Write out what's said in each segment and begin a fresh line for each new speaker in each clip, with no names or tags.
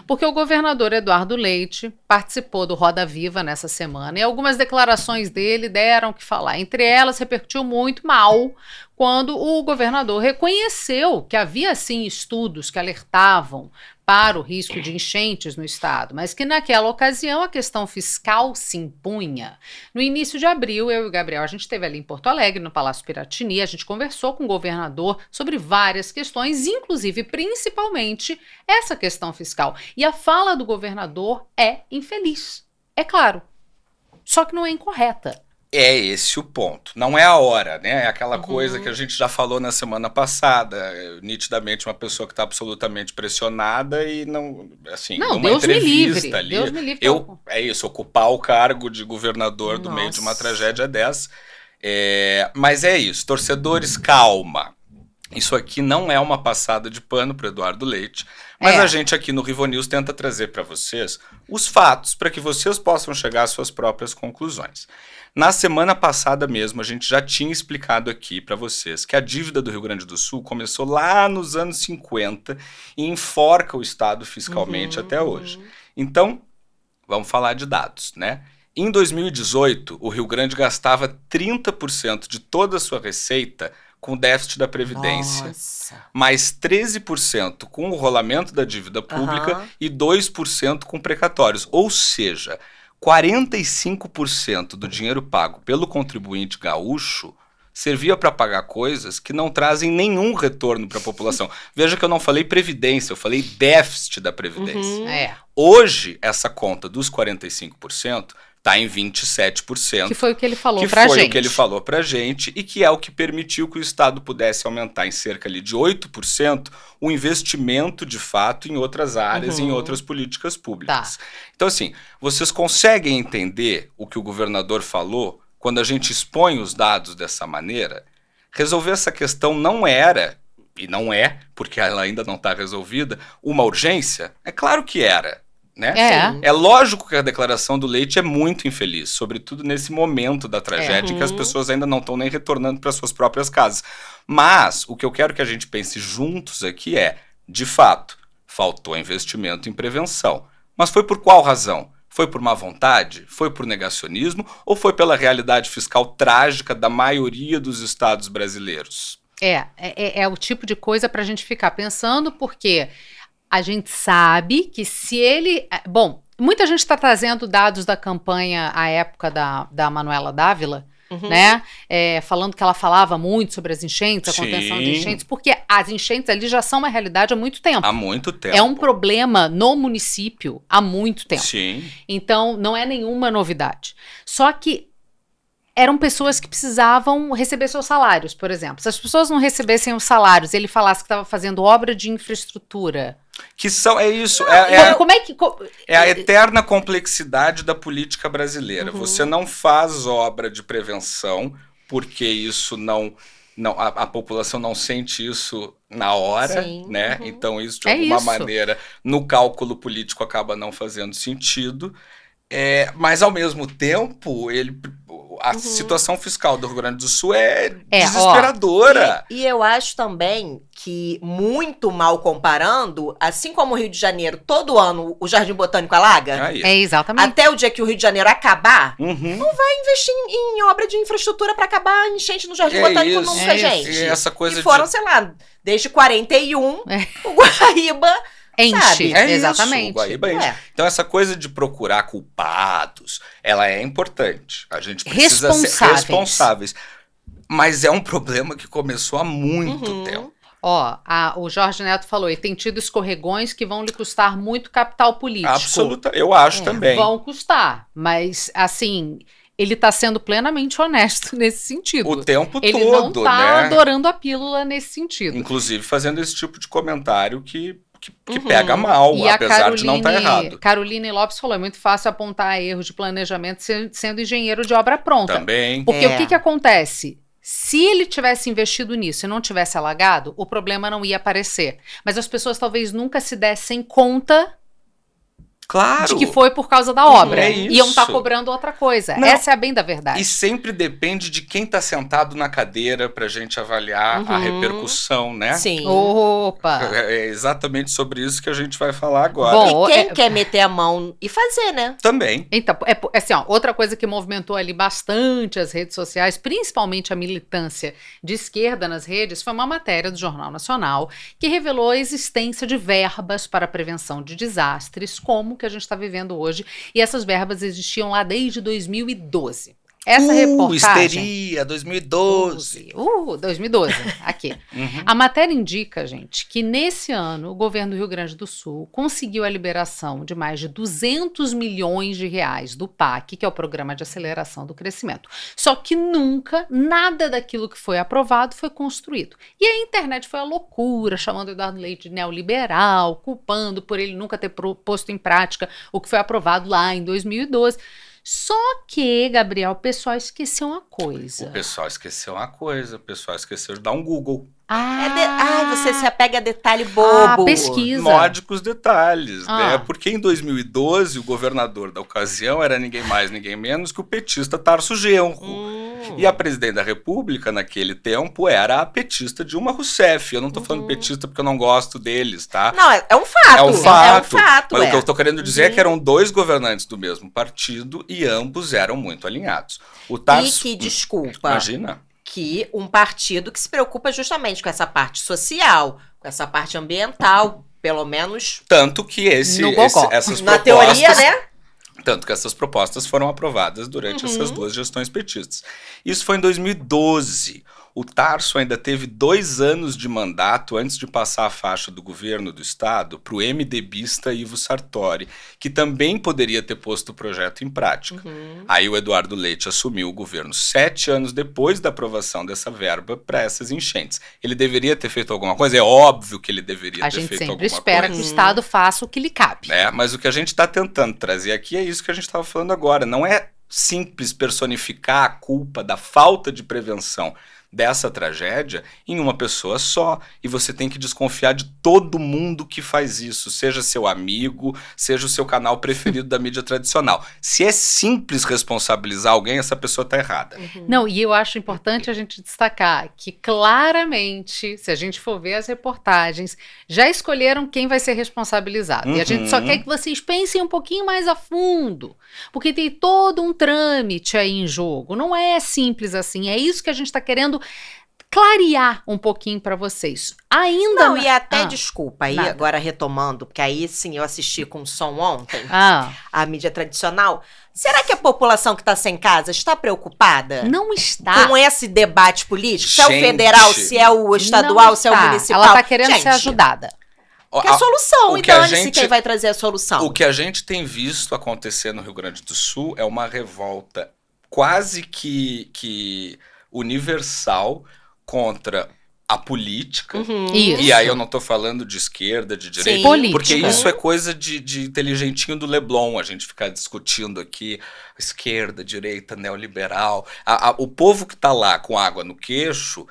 Porque o governador Eduardo Leite participou do Roda Viva nessa semana e algumas declarações dele deram o que falar. Entre elas, repercutiu muito mal quando o governador reconheceu que havia, sim, estudos que alertavam para o risco de enchentes no estado, mas que naquela ocasião a questão fiscal se impunha. No início de abril, eu e o Gabriel, a gente esteve ali em Porto Alegre, no Palácio Piratini, a gente conversou com o governador sobre várias questões, inclusive, principalmente, essa questão fiscal. E a fala do governador é infeliz, é claro, só que não é incorreta.
É esse o ponto. Não é a hora, né? É aquela coisa que a gente já falou na semana passada. Nitidamente uma pessoa que está absolutamente pressionada e não, assim,
Não,
numa
Deus me
entrevista
livre,
ali.
Deus me livre.
É isso, ocupar o cargo de governador do meio de uma tragédia dessa. Mas é isso, torcedores, calma. Isso aqui não é uma passada de pano para Eduardo Leite, mas a gente aqui no Rivo News tenta trazer para vocês os fatos para que vocês possam chegar às suas próprias conclusões. Na semana passada mesmo, a gente já tinha explicado aqui para vocês que a dívida do Rio Grande do Sul começou lá nos anos 50 e enforca o Estado fiscalmente até hoje. Então, vamos falar de dados, né? Em 2018, o Rio Grande gastava 30% de toda a sua receita com déficit da Previdência, mais 13% com o rolamento da dívida pública e 2% com precatórios. Ou seja, 45% do dinheiro pago pelo contribuinte gaúcho servia para pagar coisas que não trazem nenhum retorno para a população. Veja que eu não falei previdência, eu falei déficit da Previdência. Hoje, essa conta dos 45% está em 27%.
Que foi o que ele falou pra gente.
Que foi o que ele falou pra gente e que é o que permitiu que o Estado pudesse aumentar em cerca ali, de 8% o investimento, de fato, em outras áreas e em outras políticas públicas. Então, assim, vocês conseguem entender o que o governador falou quando a gente expõe os dados dessa maneira? Resolver essa questão não era, e não é, porque ela ainda não está resolvida, uma urgência? É claro que era. Né? É lógico que a declaração do Leite é muito infeliz, sobretudo nesse momento da tragédia em que as pessoas ainda não estão nem retornando para suas próprias casas. Mas o que eu quero que a gente pense juntos aqui é, de fato, faltou investimento em prevenção. Mas foi por qual razão? Foi por má vontade? Foi por negacionismo? Ou foi pela realidade fiscal trágica da maioria dos estados brasileiros?
É o tipo de coisa para a gente ficar pensando, porque a gente sabe que se ele... Bom, muita gente está trazendo dados da campanha à época da Manuela Dávila, né? Falando que ela falava muito sobre as enchentes, a contenção de enchentes, porque as enchentes ali já são uma realidade há muito tempo.
Há muito tempo.
É um problema no município há muito tempo.
Sim.
Então, não é nenhuma novidade. Só que eram pessoas que precisavam receber seus salários, por exemplo. Se as pessoas não recebessem os salários, ele falasse que estava fazendo obra de infraestrutura.
Que são, é isso. É a eterna complexidade da política brasileira. Você não faz obra de prevenção, porque isso a população não sente isso na hora, né? Então isso, de alguma maneira, no cálculo político acaba não fazendo sentido. Mas, ao mesmo tempo, a situação fiscal do Rio Grande do Sul é desesperadora.
E eu acho também que, muito mal comparando, assim como o Rio de Janeiro, todo ano o Jardim Botânico alaga,
exatamente.
Até o dia que o Rio de Janeiro acabar, não vai investir em obra de infraestrutura para acabar a enchente no Jardim Botânico nunca, gente.
Essa coisa
e foram, sei lá, desde 41, o Guaíba...
Enche, exatamente.
Isso, Guaíba enche. Então essa coisa de procurar culpados, ela é importante. A gente precisa ser responsáveis. Mas é um problema que começou há muito tempo.
O Jorge Neto falou, e tem tido escorregões que vão lhe custar muito capital político.
Absoluta, eu acho também.
Vão custar, mas assim... Ele está sendo plenamente honesto nesse sentido.
O tempo
ele
todo,
Ele não está
né?
adorando a pílula nesse sentido.
Inclusive fazendo esse tipo de comentário que pega mal,
e
apesar de não estar errado.
Caroline Lopes falou, é muito fácil apontar erros de planejamento sendo engenheiro de obra pronta.
Também.
Porque o que acontece? Se ele tivesse investido nisso e não tivesse alagado, o problema não ia aparecer. Mas as pessoas talvez nunca se dessem conta
Claro.
de que foi por causa da obra.
É isso.
Iam estar cobrando outra coisa.
Não.
Essa é a bem da verdade.
E sempre depende de quem está sentado na cadeira pra gente avaliar a repercussão, né?
Sim.
Opa!
É exatamente sobre isso que a gente vai falar agora.
Bom,
E quem quer meter a mão e fazer, né?
Também.
Então, assim, ó, outra coisa que movimentou ali bastante as redes sociais, principalmente a militância de esquerda nas redes, foi uma matéria do Jornal Nacional que revelou a existência de verbas para a prevenção de desastres, como que a gente está vivendo hoje, e essas verbas existiam lá desde 2012. Essa reportagem...
Histeria, 2012.
2012, aqui. A matéria indica, gente, que nesse ano o governo do Rio Grande do Sul conseguiu a liberação de mais de 200 milhões de reais do PAC, que é o Programa de Aceleração do Crescimento. Só que nunca nada daquilo que foi aprovado foi construído. E a internet foi a loucura, chamando o Eduardo Leite de neoliberal, culpando por ele nunca ter posto em prática o que foi aprovado lá em 2012. Só que, Gabriel, o pessoal esqueceu uma coisa.
O pessoal esqueceu de dar um Google.
Você se apega a detalhe bobo.
Pesquisa.
Módicos detalhes, né? Porque em 2012 o governador da ocasião era ninguém mais, ninguém menos que o petista Tarso Genro. E a presidente da República, naquele tempo, era a petista Dilma Rousseff. Eu não tô falando petista porque eu não gosto deles, tá?
Não, é um fato.
É um fato. Mas
é.
o que eu tô querendo dizer é que eram dois governantes do mesmo partido e ambos eram muito alinhados. O Tarso...
E que, desculpa...
Imagina.
Que um partido que se preocupa justamente com essa parte social, com essa parte ambiental, pelo menos...
Tanto que essas
na
propostas...
teoria, né?
Tanto que essas propostas foram aprovadas durante essas duas gestões petistas. Isso foi em 2012. O Tarso ainda teve 2 anos de mandato antes de passar a faixa do governo do estado para o MDBista Ivo Sartori, que também poderia ter posto o projeto em prática. Aí o Eduardo Leite assumiu o governo 7 anos depois da aprovação dessa verba para essas enchentes. Ele deveria ter feito alguma coisa? É óbvio que ele deveria ter feito alguma coisa.
A gente sempre espera que o Estado faça o que lhe cabe.
Mas o que a gente está tentando trazer aqui é isso que a gente estava falando agora. Não é simples personificar a culpa da falta de prevenção dessa tragédia em uma pessoa só, e você tem que desconfiar de todo mundo que faz isso, seja seu amigo, seja o seu canal preferido da mídia tradicional. Se é simples responsabilizar alguém, essa pessoa está errada.
Não, e eu acho importante a gente destacar que claramente, se a gente for ver as reportagens, já escolheram quem vai ser responsabilizado. E a gente só quer que vocês pensem um pouquinho mais a fundo, porque tem todo um trâmite aí em jogo. Não é simples assim, é isso que a gente está querendo clarear um pouquinho para vocês. Ainda
não, e até desculpa aí, agora retomando, porque aí sim eu assisti com som ontem, a mídia tradicional. Será que a população que está sem casa está preocupada?
Não está.
Com esse debate político? Se é o federal, se é o estadual, se é o municipal?
Ela está querendo ser ajudada.
Que é a solução, e dane-se quem vai trazer a solução.
O que a gente tem visto acontecer no Rio Grande do Sul é uma revolta quase que universal contra a política. E aí eu não tô falando de esquerda, de direita, porque isso é coisa de inteligentinho do Leblon, a gente ficar discutindo aqui esquerda, direita, neoliberal. O povo que tá lá com água no queixo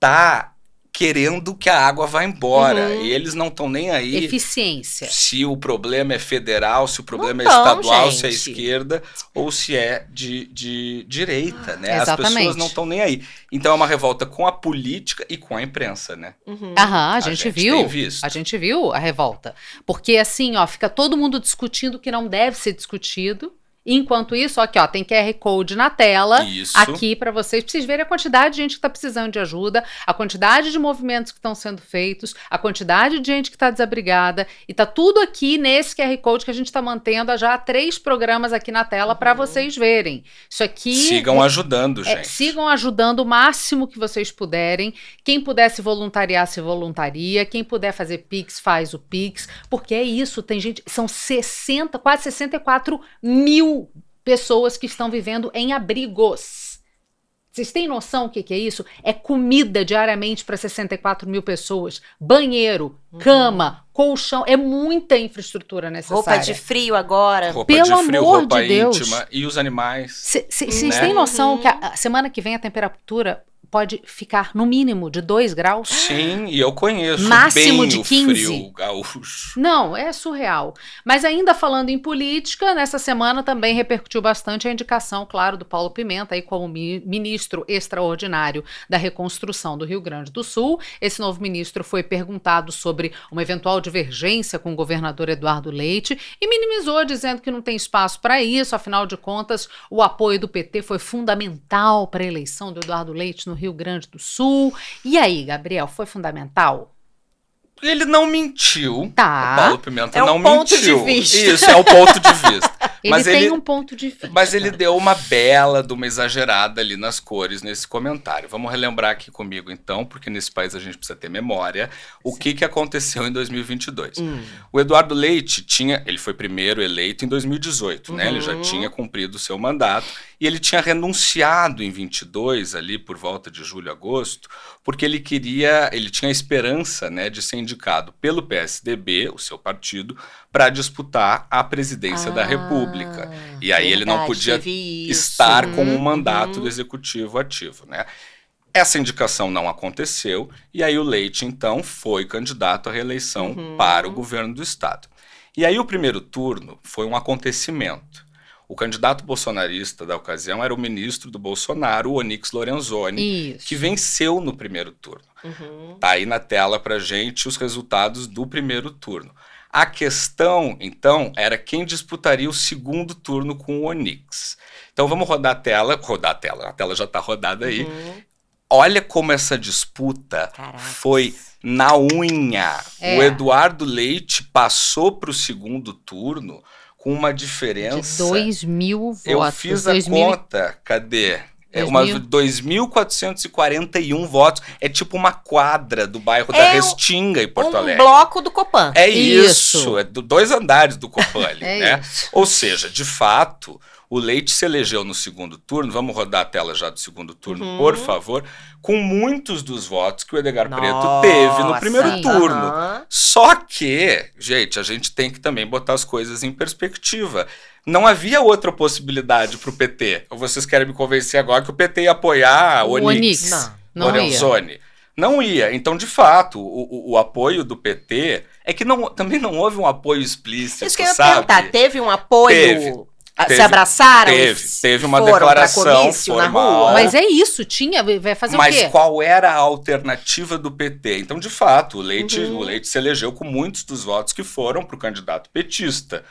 tá querendo que a água vá embora. E eles não estão nem aí.
Eficiência.
Se o problema é federal, se o problema é estadual, se é esquerda ou se é de direita, né?
Exatamente.
As pessoas não estão nem aí. Então é uma revolta com a política e com a imprensa, né?
A gente viu.
Tem visto.
A gente viu a revolta. Porque assim, ó, fica todo mundo discutindo o que não deve ser discutido. Enquanto isso, aqui, ó, tem QR Code na tela, aqui para vocês verem a quantidade de gente que está precisando de ajuda, a quantidade de movimentos que estão sendo feitos, a quantidade de gente que está desabrigada, e tá tudo aqui nesse QR Code que a gente está mantendo há já 3 programas aqui na tela para vocês verem. Isso aqui...
Sigam ajudando, gente.
Sigam ajudando o máximo que vocês puderem. Quem puder se voluntariar, se voluntaria. Quem puder fazer Pix, faz o Pix. Porque é isso, tem gente... São quase 64 mil pessoas que estão vivendo em abrigos. Vocês têm noção o que é isso? É comida diariamente para 64 mil pessoas, banheiro, cama, colchão, é muita infraestrutura necessária.
Roupa de frio agora.
Roupa íntima e os animais.
Vocês têm noção que a semana que vem a temperatura pode ficar no mínimo de 2 graus.
Sim, e eu conheço
máximo
bem
de
o
15.
frio gaúcho.
Não, é surreal. Mas ainda falando em política, nessa semana também repercutiu bastante a indicação, claro, do Paulo Pimenta aí como ministro extraordinário da reconstrução do Rio Grande do Sul. Esse novo ministro foi perguntado sobre uma eventual divergência com o governador Eduardo Leite e minimizou, dizendo que não tem espaço para isso, afinal de contas, o apoio do PT foi fundamental para a eleição do Eduardo Leite no Rio Grande do Sul. E aí, Gabriel, foi fundamental?
Ele não mentiu.
Tá.
O Paulo Pimenta não
mentiu. É um ponto
mentiu.
de vista.
Isso, é o ponto de vista.
Ele tem um ponto de vista.
Mas ele deu uma bela de uma exagerada ali nas cores nesse comentário. Vamos relembrar aqui comigo então, porque nesse país a gente precisa ter memória, o que aconteceu em 2022. O Eduardo Leite ele foi primeiro eleito em 2018, né? Ele já tinha cumprido o seu mandato e ele tinha renunciado em 22 ali por volta de julho, agosto, porque ele tinha a esperança, né, de ser indicado pelo PSDB, o seu partido, para disputar a presidência da República. E aí ele não podia estar com um mandato do executivo ativo, né? Essa indicação não aconteceu e aí o Leite, então, foi candidato à reeleição para o governo do estado. E aí o primeiro turno foi um acontecimento. O candidato bolsonarista da ocasião era o ministro do Bolsonaro, o Onyx Lorenzoni, que venceu no primeiro turno. Tá aí na tela pra gente os resultados do primeiro turno. A questão, então, era quem disputaria o segundo turno com o Onyx. Então vamos rodar a tela, a tela já está rodada aí. Olha como essa disputa foi na unha. O Eduardo Leite passou para o segundo turno com uma diferença...
de 2.000 votos.
Eu fiz a conta, cadê? 2.441 votos. É tipo uma quadra do bairro da Restinga em Porto Alegre.
Um bloco do Copan.
É isso. É 2 andares do Copan ali, né?
Isso.
Ou seja, de fato, o Leite se elegeu no segundo turno. Vamos rodar a tela já do segundo turno, por favor. Com muitos dos votos que o Edgar Preto teve no primeiro turno. Só que, gente, a gente tem que também botar as coisas em perspectiva. Não havia outra possibilidade para o PT. Ou vocês querem me convencer agora que o PT ia apoiar o Onyx Lorenzoni? Não ia. Então, de fato, o apoio do PT é que também não houve um apoio explícito,
isso que eu ia perguntar. Teve um apoio... Se abraçaram?
Teve uma declaração formal.
Mas é isso, vai fazer o quê?
Mas qual era a alternativa do PT? Então, de fato, o Leite se elegeu com muitos dos votos que foram para o candidato petista.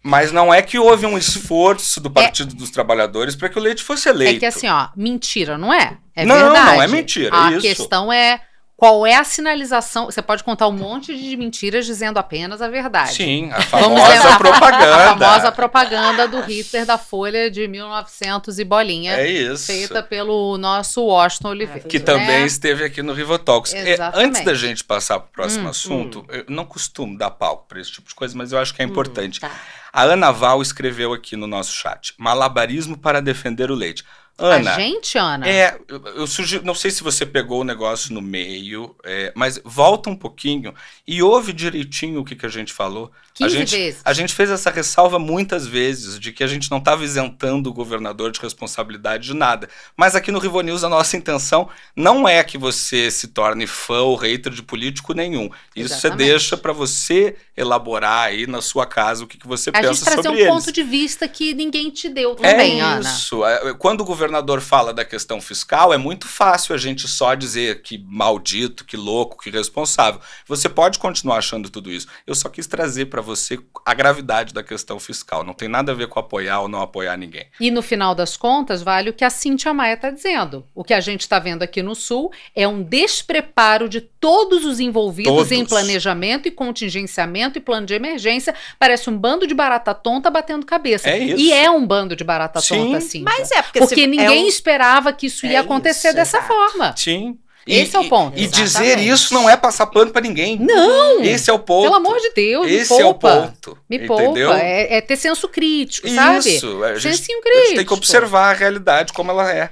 Mas não é que houve um esforço do Partido dos Trabalhadores para que o Leite fosse eleito.
É que assim, mentira, não é? É
não,
verdade.
Não é mentira,
A questão é... qual é a sinalização? Você pode contar um monte de mentiras dizendo apenas a verdade.
Sim, a famosa propaganda.
A famosa propaganda do Hitler da Folha de 1900 e bolinha.
É isso.
Feita pelo nosso Washington Oliveira.
Que também esteve aqui no Rivotalks.
Exatamente.
Antes da gente passar para o próximo assunto, eu não costumo dar palco para esse tipo de coisa, mas eu acho que é importante. A Ana Val escreveu aqui no nosso chat: malabarismo para defender o Leite. Ana,
a gente, Ana?
Eu sugiro, não sei se você pegou o negócio no meio, mas volta um pouquinho e ouve direitinho o que a gente falou.
15 vezes.
A gente fez essa ressalva muitas vezes de que a gente não estava isentando o governador de responsabilidade de nada. Mas aqui no Rivonews a nossa intenção não é que você se torne fã ou hater de político nenhum. Isso você deixa para você elaborar aí na sua casa o que você pensa sobre eles.
A gente trazer um ponto de vista que ninguém te deu também, Ana.
Isso. Quando o governador fala da questão fiscal, é muito fácil a gente só dizer que maldito, que louco, que irresponsável. Você pode continuar achando tudo isso. Eu só quis trazer para você a gravidade da questão fiscal. Não tem nada a ver com apoiar ou não apoiar ninguém.
E no final das contas, vale o que a Cíntia Maia está dizendo. O que a gente está vendo aqui no Sul é um despreparo de todos os envolvidos em planejamento e contingenciamento e plano de emergência. Parece um bando de barata tonta batendo cabeça.
É isso.
E é um bando de barata tonta, Cíntia.
Mas
porque ninguém esperava que isso ia acontecer dessa forma.
Sim.
Esse é o ponto.
E dizer isso não é passar pano pra ninguém.
Não!
Esse é o ponto.
Pelo amor de Deus, me poupa.
Esse é o ponto.
Me
entendeu?
poupa. É ter senso crítico, sabe?
Isso.
Sensinho crítico.
A gente tem que observar a realidade como ela é.